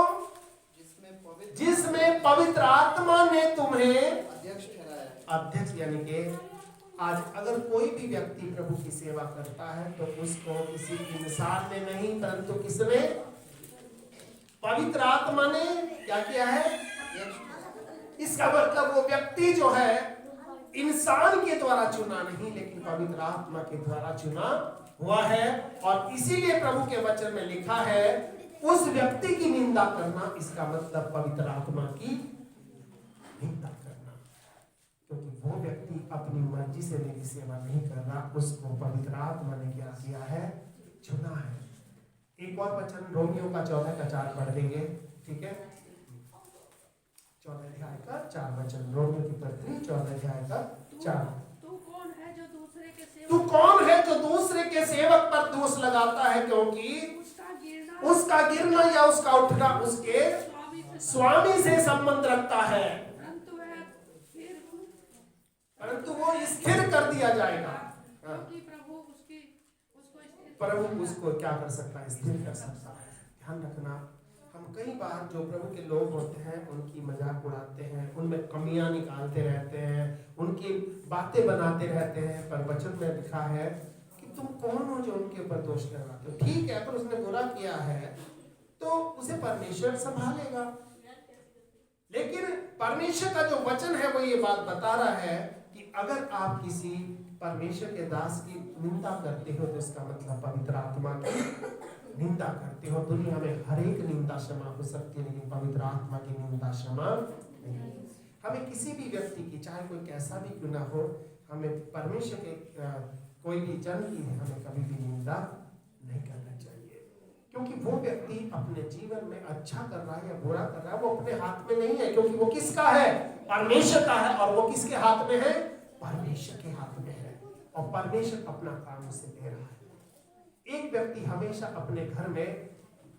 जिसमें पवित्र आत्मा ने तुम्हें अध्यक्ष यानी कि आज अगर कोई भी व्यक्ति प्रभु की सेवा करता है तो उसको किसी इंसान ने नहीं, परंतु किसने? पवित्र आत्मा ने क्या किया है? इसका मतलब वो व्यक्ति जो है इंसान के द्वारा चुना नहीं, लेकिन पवित्र आत्मा के द्वारा चुना हुआ है। और इसीलिए प्रभु के वचन में लिखा है उस व्यक्ति की निंदा करना, इसका मतलब पवित्र आत्मा की निंदा करना, क्योंकि वो व्यक्ति अपनी मर्जी से मेरी सेवा नहीं कर रहा, उसको पवित्र आत्मा ने क्या किया है? चुना है। एक और वचन रोमियो का 14:4 पढ़ देंगे, ठीक है? 14 अध्याय का 4 वचन, रोमियो की पत्री 14 अध्याय का 4। तू कौन है जो दूसरे के सेवक पर दोष लगाता है, क्योंकि उसका गिरना या उसका उठना उसके स्वामी से संबंध रखता है, परंतु वो स्थिर कर दिया जाएगा। प्रभु उसको क्या कर सकता है? स्थिर कर सकता है। ध्यान रखना, हम कई बार जो प्रभु के लोग होते हैं उनकी मजाक उड़ाते हैं, उनमें कमियां निकालते रहते हैं, उनकी बातें बनाते रहते हैं, पर वचन में लिखा है कि तुम कौन हो जो उनके ऊपर दोष लगाते हो? ठीक है, पर उसने बुरा किया है तो उसे परमेश्वर संभालेगा। लेकिन परमेश्वर का जो वचन है वो ये बात बता रहा है कि अगर आप किसी परमेश्वर के दास की निंदा करते हो तो इसका मतलब पवित्र आत्मा की निंदा करते हो। दुनिया में हर एक निंदा क्षमा हो सकती है, लेकिन पवित्र आत्मा की निंदा क्षमा नहीं। हमें किसी भी व्यक्ति की, चाहे कोई कैसा भी क्यों ना हो, हमें परमेश्वर के कोई भी जन की हमें कभी भी निंदा नहीं करना चाहिए, क्योंकि वो व्यक्ति अपने जीवन में अच्छा कर रहा है या बुरा कर रहा है वो अपने हाथ में नहीं है, क्योंकि वो किसका है? परमेश्वर का है। और वो किसके हाथ में है? परमेश्वर के हाथ में है, और परमेश्वर अपना काम उसे दे रहा है। एक व्यक्ति हमेशा अपने घर में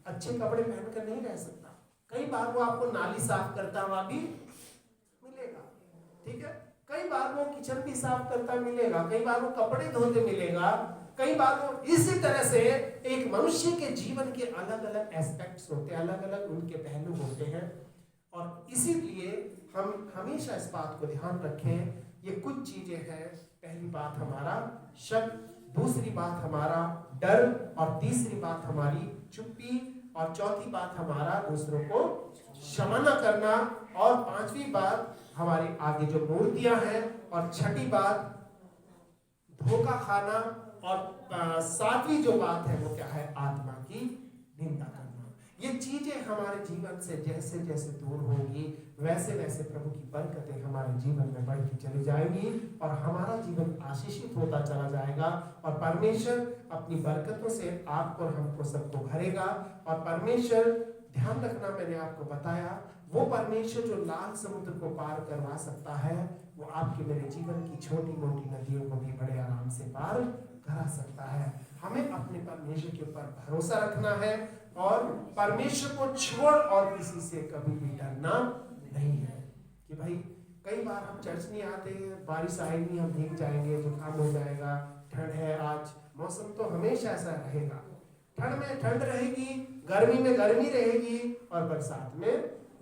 अच्छे कपड़े पहनकर नहीं रह सकता। कई बार वो आपको नाली साफ करता हुआ भी मिलेगा, ठीक है? कई बार वो किचन भी साफ करता मिलेगा, कई बार वो कपड़े धोते मिलेगा, कई बार वो इसी तरह से एक मनुष्य के जीवन के अलग अलग एस्पेक्ट्स होते हैं, अलग अलग उनके पहलू होते हैं। और इसीलिए हम हमेशा इस बात को ध्यान रखें, ये कुछ चीजें हैं। पहली बात हमारा शक, दूसरी बात हमारा डर, और तीसरी बात हमारी चुप्पी, और चौथी बात हमारा दूसरों को क्षमा न करना, और पांचवी बात हमारे आगे जो मूर्तियां हैं, और छठी बात धोखा खाना, और सातवीं जो बात है वो क्या है? आत्मा की निंदा करना। ये चीजें हमारे जीवन से जैसे जैसे दूर होगी वैसे वैसे प्रभु की बरकतें हमारे जीवन में बढ़ती चली जाएंगी, और हमारा जीवन आशीषित होता चला जाएगा, और परमेश्वर अपनी बरकतों से आपको और हमको सबको भरेगा। और परमेश्वर, ध्यान रखना, मैंने आपको बताया, वो परमेश्वर जो लाल समुद्र को पार करवा सकता है, वो आपके मेरे जीवन की छोटी मोटी नदियों को भी बड़े आराम से पार करा सकता है। हमें अपने परमेश्वर के ऊपर भरोसा रखना है, और परमेश्वर को छोड़ और किसी से कभी भी डरना नहीं है। कि भाई कई बार हम चर्च नहीं आते, बारिश आएगी हम भीग जाएंगे, जुकाम हो जाएगा, ठंड है, आज मौसम तो हमेशा ऐसा रहेगा, ठंड में ठंड रहेगी, गर्मी में गर्मी रहेगी, और बरसात में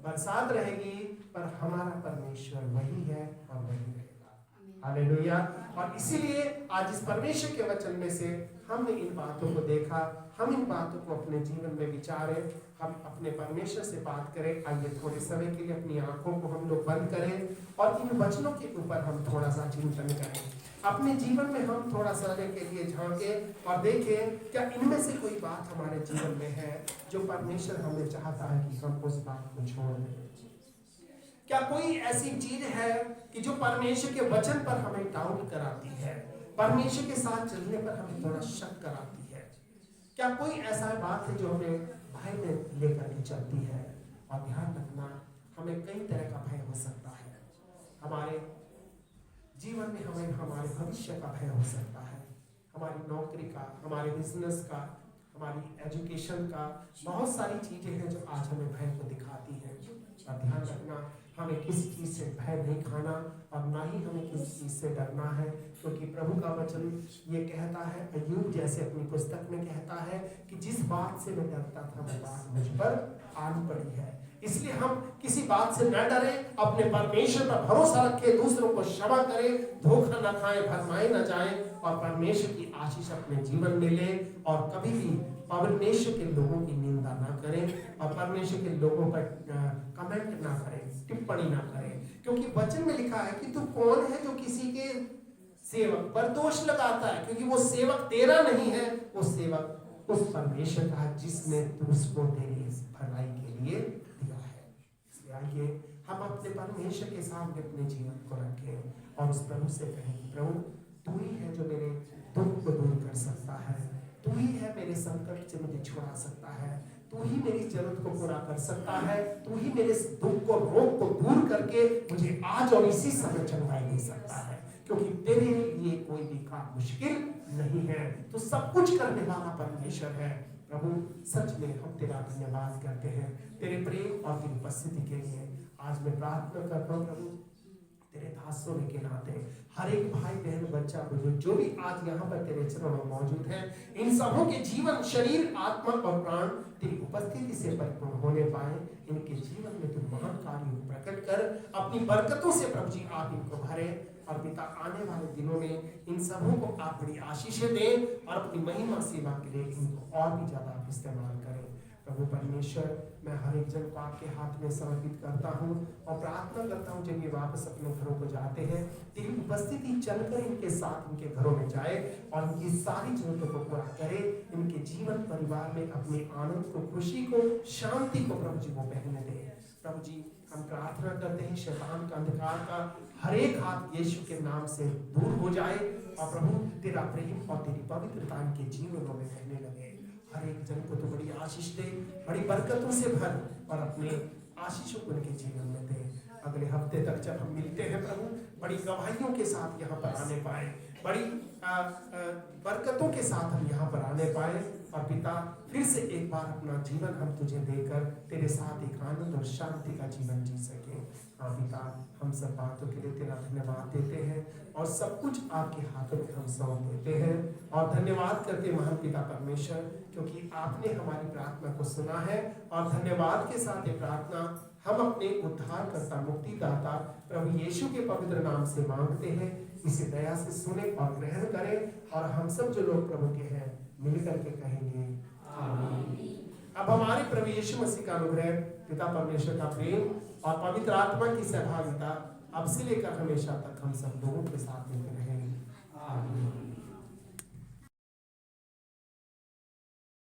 बरसात रहेगी, पर हमारा परमेश्वर वही है और वही रहेगा। हालेलुया। और इसीलिए आज इस परमेश्वर के वचन में से हमने इन बातों को देखा, हम इन बातों को अपने जीवन में विचारें, हम अपने परमेश्वर से बात करें। आइए थोड़े समय के लिए अपनी आंखों को हम लोग बंद करें और इन वचनों के ऊपर हम थोड़ा सा चिंतन करें। अपने जीवन में हम थोड़ा समय के लिए झांकें और देखें क्या इनमें से कोई बात हमारे जीवन में है जो परमेश्वर हमें चाहता है कि हम उस बात को छोड़ दें। क्या कोई ऐसी चीज है कि जो परमेश्वर के वचन पर हमें डाउट कराती है, परमेश्वर के साथ चलने पर हमें थोड़ा शक कराती है? क्या कोई ऐसा बात है जो हमें भय में लेकर के चलती है? और ध्यान रखना, हमें कई तरह का भय हो सकता है। हमारे जीवन में हमें हमारे भविष्य का भय हो सकता है, हमारी नौकरी का, हमारे बिजनेस का, हमारी एजुकेशन का, बहुत सारी चीजें हैं जो आज हमें भय को दिखाती हैं। और ध्यान रखना, हमें किसी चीज से भय नहीं खाना और ना ही हमें किसी चीज से डरना है, क्योंकि प्रभु का वचन ये कहता है, अय्यूब जैसे अपनी पुस्तक में कहता है कि जिस बात से मैं डरता था वो बात मुझ पर आन पड़ी है। इसलिए हम किसी बात से न डरें, अपने परमेश्वर पर भरोसा रखें, दूसरों को क्षमा करें, धोखा न खाएं, भरमाए न जाएं और परमेश्वर की आशीष अपने जीवन में लें। और कभी भी परमेश्वर के लोगों की निंदा ना करें और परमेश्वर के लोगों पर कमेंट ना करें, टिप्पणी ना करें, क्योंकि वचन में लिखा है कि तू कौन है जो किसी के सेवक पर दोष लगाता है, क्योंकि वो सेवक तेरा नहीं है, वो सेवक उस परमेश्वर का जिसने उसको तेरी भलाई के लिए दिया है। इसलिए आइए हम अपने परमेश्वर के सामने अपने जीवन को रखें और उस प्रभु से कहें, प्रभु तू ही है जो मेरे दुख को दूर कर सकता है, तू ही है मेरे संकट से मुझे छुड़ा सकता है, तू ही मेरी जरूरत को पूरा कर सकता है, तू ही मेरे दुख को, रोग को दूर करके मुझे आज और इसी समय चंगाई दे सकता है, क्योंकि तेरे लिए कोई भी काम मुश्किल नहीं है। तो सब कुछ करने वाला परमेश्वर है। प्रभु सच में हम तेरा धन्यवाद करते हैं तेरे प्रेम और तेरी उपस्थिति के लिए। आज मैं प्रार्थना करता हूँ प्रभु, तेरे दास होने के नाते हर एक भाई बहन बच्चा बुजुर्ग जो भी आज यहाँ पर तेरे चरणों में मौजूद हैं, इन सबों के जीवन, शरीर, आत्मा और प्राण तेरी उपस्थिति से परिपूर्ण होने पाए। इनके जीवन में तुम महान कार्य प्रकट कर अपनी बरकतों से प्रभु जी आप इनको भरे और पिता आने वाले दिनों में इन सबों को आप बड़ी आशीषें दें और अपनी महिमा सेवा के लिए इनको और भी ज्यादा आप इस्तेमाल करें। प्रभु परमेश्वर, मैं हर एक जन को आपके हाथ में समर्पित करता हूँ और प्रार्थना करता हूँ जब ये वापस अपने घरों को जाते हैं, तेरी उपस्थिति चलकर इनके साथ इनके घरों में जाए और इनकी सारी जरूरतों को पूरा करे। इनके जीवन परिवार में अपने आनंद को, खुशी को, शांति को प्रभु जी वो बहने दे। प्रभु जी हम प्रार्थना करते हैं शैतान का अंधकार का हर एक हाथ यीशु के नाम से दूर हो जाए और प्रभु तेरा प्रेम और तेरी पवित्रता इनके जीवनों में बहने लगे। हर एक जन को तो बड़ी आशीष दे, बड़ी बरकतों से भर और अपने आशीषों को उनके जीवन में दे। अगले हफ्ते तक जब हम मिलते हैं प्रभु, बड़ी गवाहियों के साथ यहाँ पर आने पाए, बड़ी बरकतों के साथ हम यहाँ पर आने पाए और पिता फिर से एक बार अपना जीवन हम तुझे देकर तेरे साथ एक आनंद और शांति का जीवन जी सके। हाँ पिता, हम सब बातों के लिए तेरा धन्यवाद देते हैं और सब कुछ आपके हाथों में हम सौंप देते हैं और धन्यवाद करते महान पिता परमेश्वर, क्योंकि आपने हमारी प्रार्थना को सुना है। और धन्यवाद के साथ ये प्रार्थना हम अपने उद्धारकर्ता, मुक्तिदाता प्रभु यीशु के पवित्र नाम से मांगते हैं। इसे दया से सुने और ग्रहण करें और हम सब जो लोग प्रभु के हैं मिलकर के कहेंगे आमीन। अब हमारे प्रभु यीशु मसीह का अनुग्रह, पिता परमेश्वर का प्रेम और पवित्र आत्मा की सहभागिता अब से लेकर हमेशा तक हम सब लोगों के साथ में